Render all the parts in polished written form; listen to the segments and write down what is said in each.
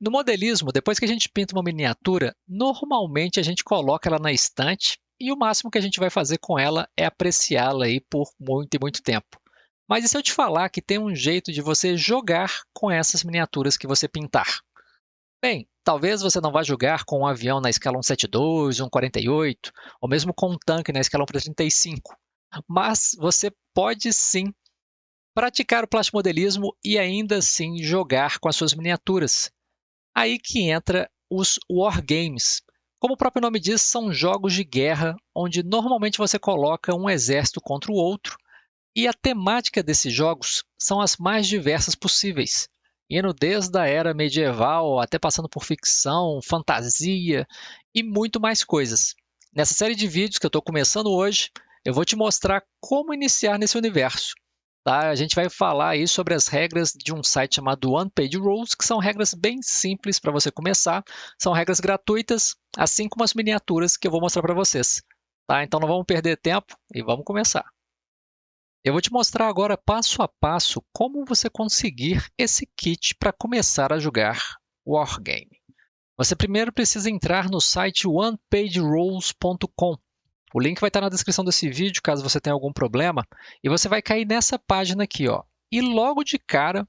No modelismo, depois que a gente pinta uma miniatura, normalmente a gente coloca ela na estante e o máximo que a gente vai fazer com ela é apreciá-la aí por muito e muito tempo. Mas e se eu te falar que tem um jeito de você jogar com essas miniaturas que você pintar? Bem, talvez você não vá jogar com um avião na escala 172, 148, ou mesmo com um tanque na escala 1/35, mas você pode sim praticar o plastimodelismo e ainda assim jogar com as suas miniaturas. Aí que entra os wargames. Como o próprio nome diz, são jogos de guerra onde normalmente você coloca um exército contra o outro, e a temática desses jogos são as mais diversas possíveis, indo desde a era medieval até passando por ficção, fantasia e muito mais coisas. Nessa série de vídeos que eu estou começando hoje, eu vou te mostrar como iniciar nesse universo. Tá? A gente vai falar aí sobre as regras de um site chamado One Page Rules, que são regras bem simples para você começar. São regras gratuitas, assim como as miniaturas que eu vou mostrar para vocês. Tá? Então não vamos perder tempo e vamos começar. Eu vou te mostrar agora passo a passo como você conseguir esse kit para começar a jogar Wargame. Você primeiro precisa entrar no site onepagerules.com. O link vai estar na descrição desse vídeo, caso você tenha algum problema, e você vai cair nessa página aqui, ó. E logo de cara,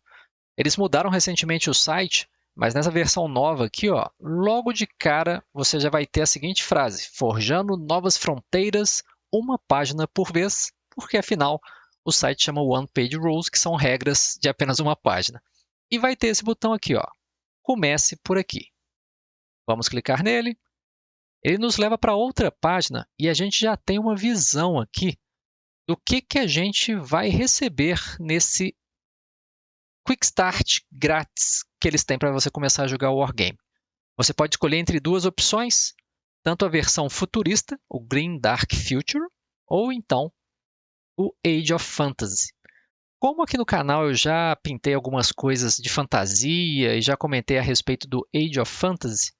eles mudaram recentemente o site, mas nessa versão nova aqui, ó, logo de cara você já vai ter a seguinte frase: forjando novas fronteiras, uma página por vez, porque afinal o site chama One Page Rules, que são regras de apenas uma página. E vai ter esse botão aqui, ó. Comece por aqui. Vamos clicar nele. Ele nos leva para outra página e a gente já tem uma visão aqui do que a gente vai receber nesse Quick Start grátis que eles têm para você começar a jogar o Wargame. Você pode escolher entre duas opções, tanto a versão futurista, o Green Dark Future, ou então o Age of Fantasy. Como aqui no canal eu já pintei algumas coisas de fantasia e já comentei a respeito do Age of Fantasy,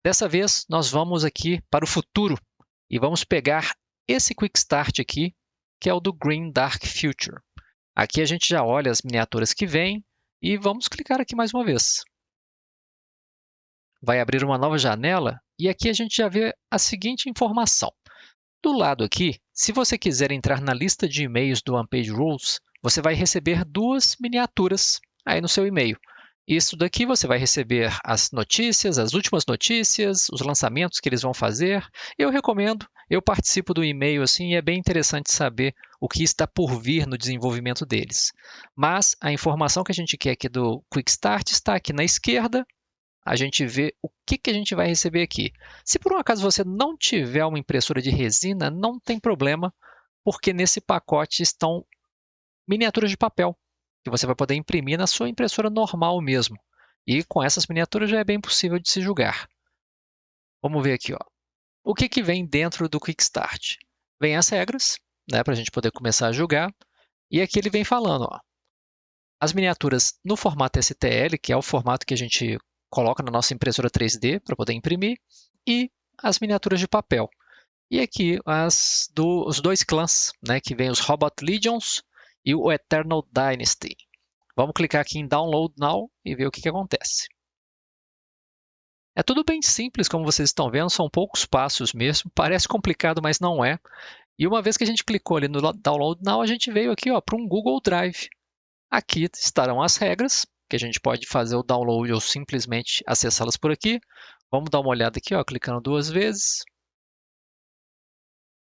dessa vez nós vamos aqui para o futuro e vamos pegar esse Quick Start aqui, que é o do Green Dark Future. Aqui a gente já olha as miniaturas que vêm e vamos clicar aqui mais uma vez. Vai abrir uma nova janela e aqui a gente já vê a seguinte informação. Do lado aqui, se você quiser entrar na lista de e-mails do OnePage Rules, você vai receber duas miniaturas aí no seu e-mail. Isso daqui você vai receber as notícias, as últimas notícias, os lançamentos que eles vão fazer. Eu recomendo, eu participo do e-mail assim e é bem interessante saber o que está por vir no desenvolvimento deles. Mas a informação que a gente quer aqui do Quick Start está aqui na esquerda. A gente vê o que a gente vai receber aqui. Se por um acaso você não tiver uma impressora de resina, não tem problema, porque nesse pacote estão miniaturas de papel, que você vai poder imprimir na sua impressora normal mesmo. E com essas miniaturas já é bem possível de se jogar. Vamos ver aqui, ó. O que vem dentro do Quick Start? Vem as regras, né, para a gente poder começar a jogar. E aqui ele vem falando, ó, as miniaturas no formato STL, que é o formato que a gente coloca na nossa impressora 3D para poder imprimir, e as miniaturas de papel. E aqui os dois clãs, né, que vem os Robot Legions e o Eternal Dynasty. Vamos clicar aqui em Download Now e ver o que acontece. É tudo bem simples, como vocês estão vendo, são poucos passos mesmo. Parece complicado, mas não é. E uma vez que a gente clicou ali no Download Now, a gente veio aqui para um Google Drive. Aqui estarão as regras, que a gente pode fazer o download ou simplesmente acessá-las por aqui. Vamos dar uma olhada aqui, ó, clicando duas vezes.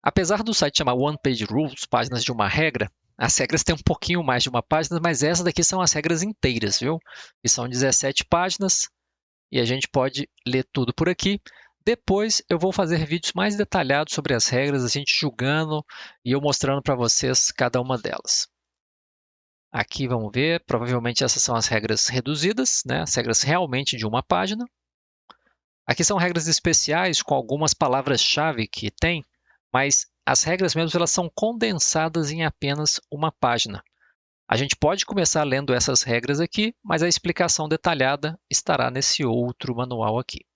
Apesar do site chamar One Page Rules, páginas de uma regra, as regras têm um pouquinho mais de uma página, mas essas daqui são as regras inteiras, viu? E são 17 páginas e a gente pode ler tudo por aqui. Depois eu vou fazer vídeos mais detalhados sobre as regras, a gente julgando e eu mostrando para vocês cada uma delas. Aqui vamos ver, provavelmente essas são as regras reduzidas, né? As regras realmente de uma página. Aqui são regras especiais com algumas palavras-chave que tem, mas as regras mesmo elas são condensadas em apenas uma página. A gente pode começar lendo essas regras aqui, mas a explicação detalhada estará nesse outro manual aqui.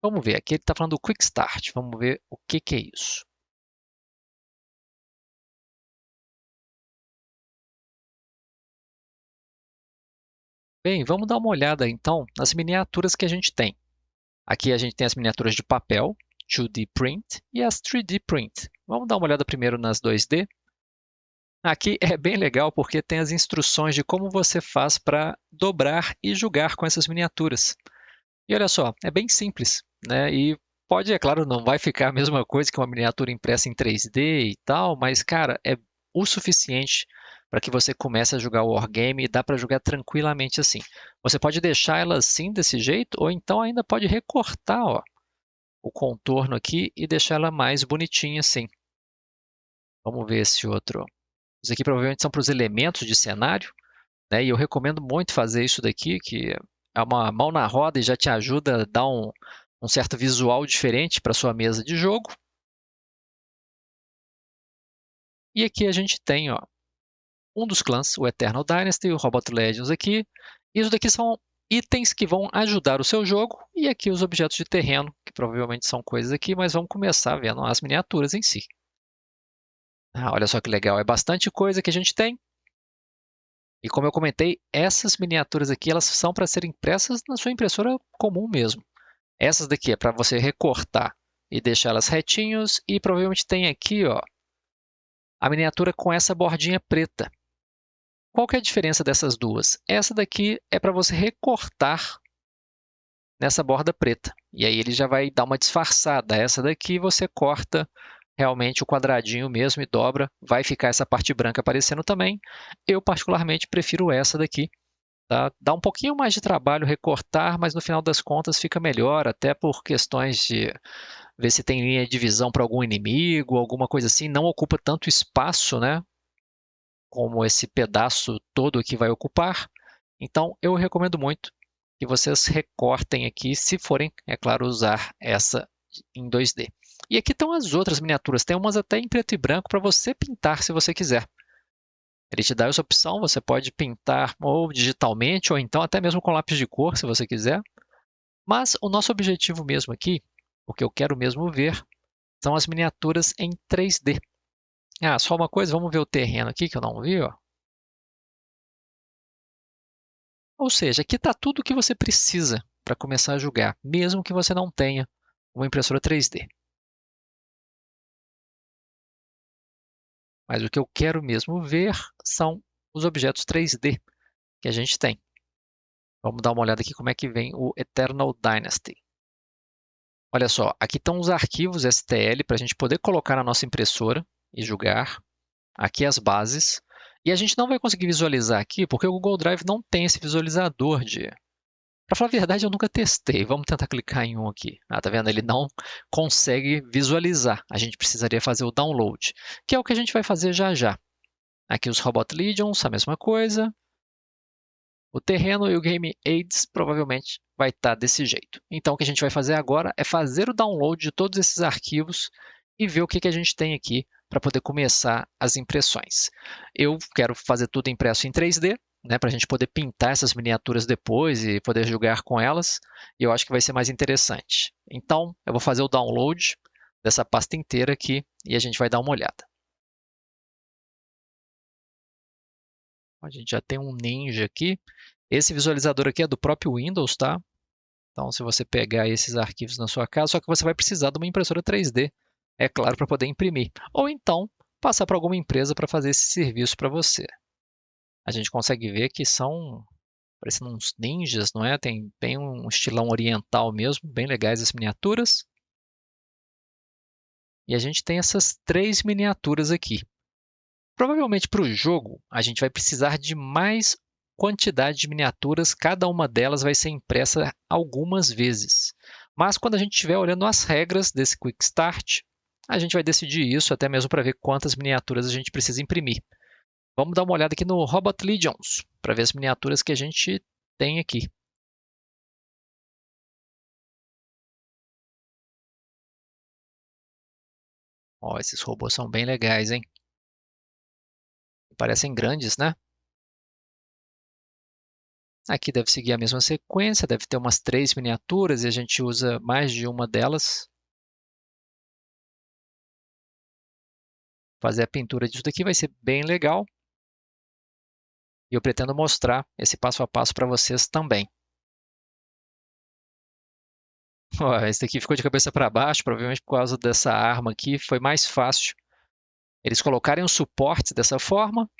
Vamos ver, aqui ele está falando do Quick Start, vamos ver o que é isso. Bem, vamos dar uma olhada então nas miniaturas que a gente tem. Aqui a gente tem as miniaturas de papel, 2D Print, e as 3D Print. Vamos dar uma olhada primeiro nas 2D. Aqui é bem legal porque tem as instruções de como você faz para dobrar e jogar com essas miniaturas. E olha só, é bem simples, né? E pode, é claro, não vai ficar a mesma coisa que uma miniatura impressa em 3D e tal, mas, cara, é o suficiente para que você comece a jogar o Wargame e dá para jogar tranquilamente assim. Você pode deixar ela assim, desse jeito, ou então ainda pode recortar, ó, o contorno aqui e deixar ela mais bonitinha assim. Vamos ver esse outro. Isso aqui provavelmente são para os elementos de cenário, né? E eu recomendo muito fazer isso daqui, que é uma mão na roda e já te ajuda a dar um certo visual diferente para sua mesa de jogo. E aqui a gente tem, ó, um dos clãs, o Eternal Dynasty, o Robot Legends aqui. Isso daqui são itens que vão ajudar o seu jogo. E aqui os objetos de terreno, que provavelmente são coisas aqui, mas vamos começar vendo as miniaturas em si. Ah, olha só que legal, é bastante coisa que a gente tem. E como eu comentei, essas miniaturas aqui elas são para serem impressas na sua impressora comum mesmo. Essas daqui é para você recortar e deixar elas retinhos e provavelmente tem aqui, ó, a miniatura com essa bordinha preta. Qual que é a diferença dessas duas? Essa daqui é para você recortar nessa borda preta. E aí ele já vai dar uma disfarçada. Essa daqui você corta realmente o quadradinho mesmo e dobra. Vai ficar essa parte branca aparecendo também. Eu particularmente prefiro essa daqui. Tá? Dá um pouquinho mais de trabalho recortar, mas no final das contas fica melhor, até por questões de ver se tem linha de visão para algum inimigo, alguma coisa assim. Não ocupa tanto espaço, né? Como esse pedaço todo aqui vai ocupar. Então, eu recomendo muito que vocês recortem aqui, se forem, é claro, usar essa em 2D. E aqui estão as outras miniaturas, tem umas até em preto e branco para você pintar se você quiser. Ele te dá essa opção, você pode pintar ou digitalmente, ou então até mesmo com lápis de cor, se você quiser. Mas o nosso objetivo mesmo aqui, o que eu quero mesmo ver, são as miniaturas em 3D. Ah, só uma coisa, vamos ver o terreno aqui que eu não vi, ó. Ou seja, aqui está tudo o que você precisa para começar a jogar, mesmo que você não tenha uma impressora 3D. Mas o que eu quero mesmo ver são os objetos 3D que a gente tem. Vamos dar uma olhada aqui como é que vem o Eternal Dynasty. Olha só, aqui estão os arquivos STL para a gente poder colocar na nossa impressora e jogar. Aqui as bases. E a gente não vai conseguir visualizar aqui porque o Google Drive não tem esse visualizador de... Para falar a verdade, eu nunca testei. Vamos tentar clicar em um aqui. Ah, tá vendo? Ele não consegue visualizar. A gente precisaria fazer o download, que é o que a gente vai fazer já já. Aqui os Robot Legions, a mesma coisa. O terreno e o Game Aids provavelmente vai estar desse jeito. Então, o que a gente vai fazer agora é fazer o download de todos esses arquivos e ver o que a gente tem aqui para poder começar as impressões. Eu quero fazer tudo impresso em 3D, né, para a gente poder pintar essas miniaturas depois e poder jogar com elas. E eu acho que vai ser mais interessante. Então, eu vou fazer o download dessa pasta inteira aqui e a gente vai dar uma olhada. A gente já tem um Ninja aqui. Esse visualizador aqui é do próprio Windows, tá? Então, se você pegar esses arquivos na sua casa, só que você vai precisar de uma impressora 3D, é claro, para poder imprimir. Ou então, passar para alguma empresa para fazer esse serviço para você. A gente consegue ver que são parecendo uns ninjas, não é? Tem bem um estilão oriental mesmo, bem legais as miniaturas. E a gente tem essas três miniaturas aqui. Provavelmente para o jogo, a gente vai precisar de mais quantidade de miniaturas, cada uma delas vai ser impressa algumas vezes. Mas quando a gente estiver olhando as regras desse Quick Start, a gente vai decidir isso até mesmo para ver quantas miniaturas a gente precisa imprimir. Vamos dar uma olhada aqui no Robot Legions, para ver as miniaturas que a gente tem aqui. Ó, esses robôs são bem legais, hein? Parecem grandes, né? Aqui deve seguir a mesma sequência, deve ter umas 3 miniaturas e a gente usa mais de uma delas. Fazer a pintura disso daqui vai ser bem legal. E eu pretendo mostrar esse passo a passo para vocês também. Ó, esse daqui ficou de cabeça para baixo, provavelmente por causa dessa arma aqui, foi mais fácil eles colocarem os suportes dessa forma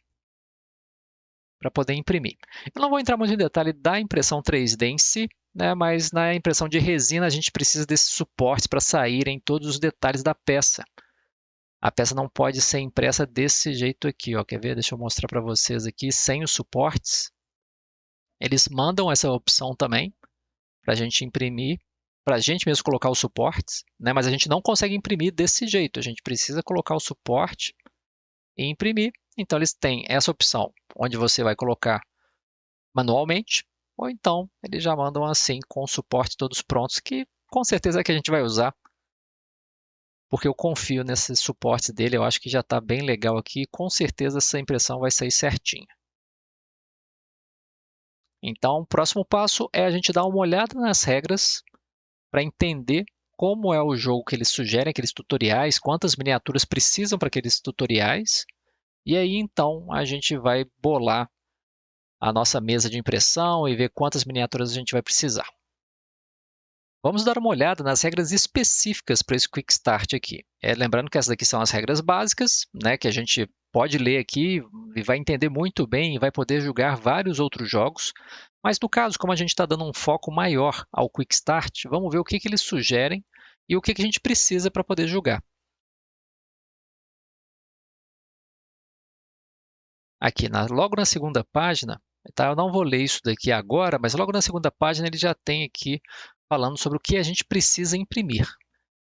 para poder imprimir. Eu não vou entrar muito em detalhe da impressão 3D em si, né, mas na impressão de resina a gente precisa desses suportes para saírem todos os detalhes da peça. A peça não pode ser impressa desse jeito aqui, ó. Quer ver? Deixa eu mostrar para vocês aqui, sem os suportes. Eles mandam essa opção também para a gente imprimir, para a gente mesmo colocar os suportes, né? Mas a gente não consegue imprimir desse jeito. A gente precisa colocar o suporte e imprimir. Então eles têm essa opção, onde você vai colocar manualmente, ou então eles já mandam assim, com os suportes todos prontos, que com certeza é que a gente vai usar, porque eu confio nesses suportes dele, eu acho que já está bem legal aqui, com certeza essa impressão vai sair certinha. Então, o próximo passo é a gente dar uma olhada nas regras para entender como é o jogo que eles sugerem, aqueles tutoriais, quantas miniaturas precisam para aqueles tutoriais, e aí então a gente vai bolar a nossa mesa de impressão e ver quantas miniaturas a gente vai precisar. Vamos dar uma olhada nas regras específicas para esse Quick Start aqui. Lembrando que essas aqui são as regras básicas, né, que a gente pode ler aqui e vai entender muito bem e vai poder jogar vários outros jogos. Mas no caso, como a gente está dando um foco maior ao Quick Start, vamos ver o que eles sugerem e o que a gente precisa para poder jogar. Aqui, logo na segunda página, tá? Eu não vou ler isso daqui agora, mas logo na segunda página ele já tem aqui falando sobre o que a gente precisa imprimir,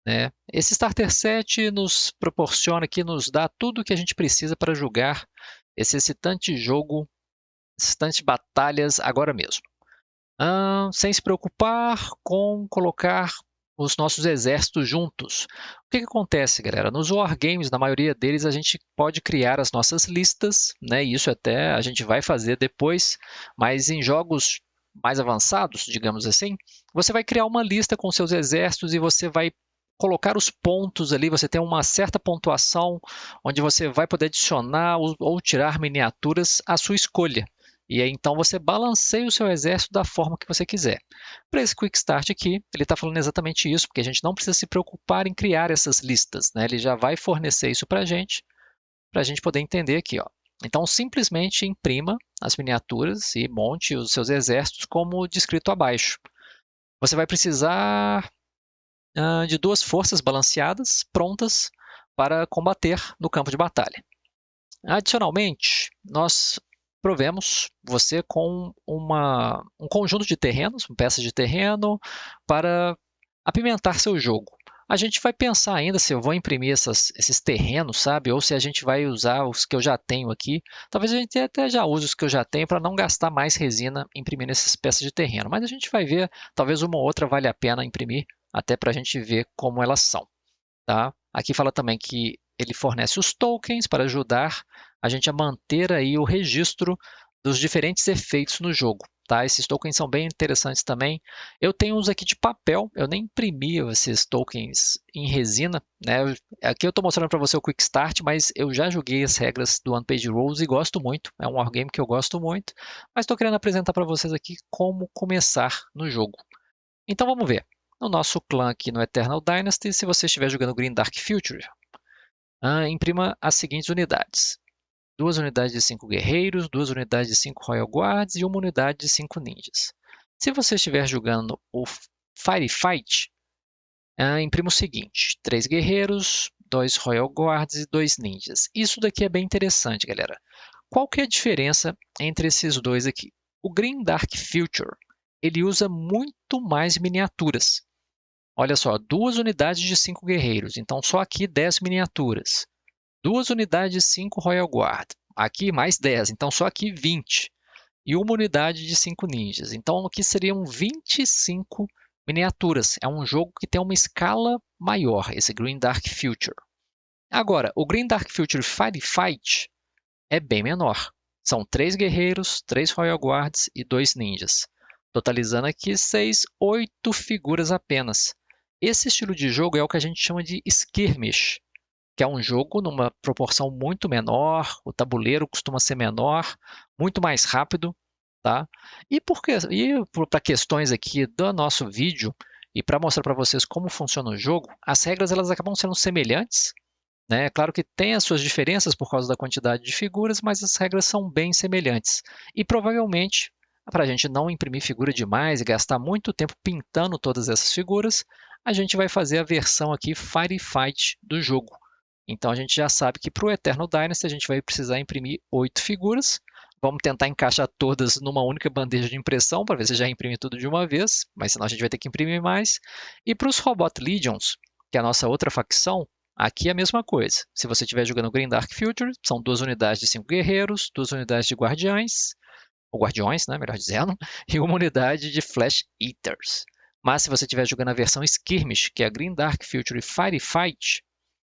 né? Esse Starter Set nos proporciona aqui, nos dá tudo o que a gente precisa para jogar esse excitante jogo, excitante batalhas agora mesmo. Sem se preocupar com colocar os nossos exércitos juntos. O que acontece, galera? Nos wargames, na maioria deles, a gente pode criar as nossas listas, né? E isso até a gente vai fazer depois, mas em jogos mais avançados, digamos assim, você vai criar uma lista com seus exércitos e você vai colocar os pontos ali, você tem uma certa pontuação onde você vai poder adicionar ou tirar miniaturas à sua escolha. E aí, então, você balanceia o seu exército da forma que você quiser. Para esse Quick Start aqui, ele está falando exatamente isso, porque a gente não precisa se preocupar em criar essas listas, né? Ele já vai fornecer isso para a gente poder entender aqui, ó. Então, simplesmente imprima as miniaturas e monte os seus exércitos como descrito abaixo. Você vai precisar de 2 forças balanceadas prontas para combater no campo de batalha. Adicionalmente, nós provemos você com um conjunto de terrenos, peças de terreno, para apimentar seu jogo. A gente vai pensar ainda se eu vou imprimir esses terrenos, sabe? Ou se a gente vai usar os que eu já tenho aqui. Talvez a gente até já use os que eu já tenho para não gastar mais resina imprimindo essas peças de terreno. Mas a gente vai ver, talvez uma ou outra vale a pena imprimir, até para a gente ver como elas são. Tá? Aqui fala também que ele fornece os tokens para ajudar a gente a manter aí o registro dos diferentes efeitos no jogo. Tá? Esses tokens são bem interessantes também. Eu tenho uns aqui de papel, eu nem imprimi esses tokens em resina. Né? Aqui eu estou mostrando para você o Quick Start, mas eu já joguei as regras do One Page Rules e gosto muito. É um wargame que eu gosto muito, mas estou querendo apresentar para vocês aqui como começar no jogo. Então vamos ver. No nosso clã aqui no Eternal Dynasty, se você estiver jogando Green Dark Future, imprima as seguintes unidades. 2 unidades de 5 guerreiros, 2 unidades de 5 Royal Guards e 1 unidade de 5 ninjas. Se você estiver jogando o Firefight, imprima o seguinte: 3 guerreiros, 2 Royal Guards e 2 ninjas. Isso daqui é bem interessante, galera. Qual que é a diferença entre esses dois aqui? O Green Dark Future, ele usa muito mais miniaturas. Olha só, 2 unidades de 5 guerreiros, então só aqui 10 miniaturas. 2 unidades de 5 Royal Guard, aqui mais 10, então só aqui 20. E 1 unidade de 5 ninjas, então aqui seriam 25 miniaturas. É um jogo que tem uma escala maior, esse Green Dark Future. Agora, o Green Dark Future Firefight é bem menor. São 3 guerreiros, 3 Royal Guards e 2 ninjas. Totalizando aqui 6, 8 figuras apenas. Esse estilo de jogo é o que a gente chama de skirmish. que é um jogo numa proporção muito menor, o tabuleiro costuma ser menor, muito mais rápido, tá? E para questões aqui do nosso vídeo e para mostrar para vocês como funciona o jogo, as regras elas acabam sendo semelhantes, né? É claro que tem as suas diferenças por causa da quantidade de figuras, mas as regras são bem semelhantes. E provavelmente, para a gente não imprimir figura demais e gastar muito tempo pintando todas essas figuras, a gente vai fazer a versão aqui Firefight do jogo. Então a gente já sabe que para o Eternal Dynasty a gente vai precisar imprimir 8 figuras. Vamos tentar encaixar todas numa única bandeja de impressão para ver se já imprime tudo de uma vez, mas senão a gente vai ter que imprimir mais. E para os Robot Legions, que é a nossa outra facção, aqui é a mesma coisa. Se você estiver jogando Green Dark Future, são 2 unidades de 5 guerreiros, 2 unidades de guardiães, ou guardiões, né, melhor dizendo, e uma unidade de Flash Eaters. Mas se você estiver jogando a versão Skirmish, que é a Green Dark Future Firefight,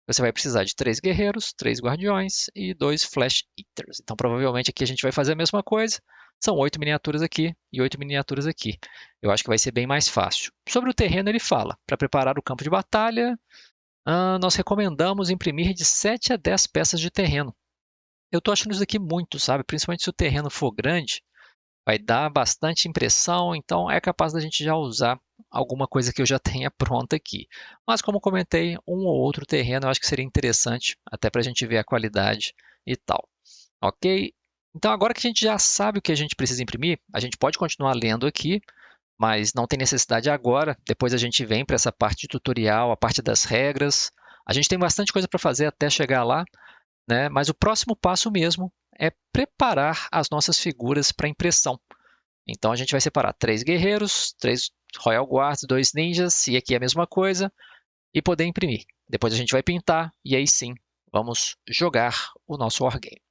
você vai precisar de 3 guerreiros, 3 guardiões e 2 Flash Eaters. Então provavelmente aqui a gente vai fazer a mesma coisa. São 8 miniaturas aqui e 8 miniaturas aqui. Eu acho que vai ser bem mais fácil. Sobre o terreno ele fala, para preparar o campo de batalha, nós recomendamos imprimir de 7 a 10 peças de terreno. Eu estou achando isso aqui muito, sabe? Principalmente se o terreno for grande, vai dar bastante impressão, então é capaz da gente já usar alguma coisa que eu já tenha pronta aqui. Mas como comentei, um ou outro terreno eu acho que seria interessante, até para a gente ver a qualidade e tal. Ok? Então agora que a gente já sabe o que a gente precisa imprimir, a gente pode continuar lendo aqui, mas não tem necessidade agora. Depois a gente vem para essa parte de tutorial, a parte das regras. A gente tem bastante coisa para fazer até chegar lá, né? Mas o próximo passo mesmo é preparar as nossas figuras para impressão. Então a gente vai separar 3 guerreiros, 3 Royal Guards, 2 ninjas, e aqui é a mesma coisa, e poder imprimir. Depois a gente vai pintar, e aí sim, vamos jogar o nosso Wargame.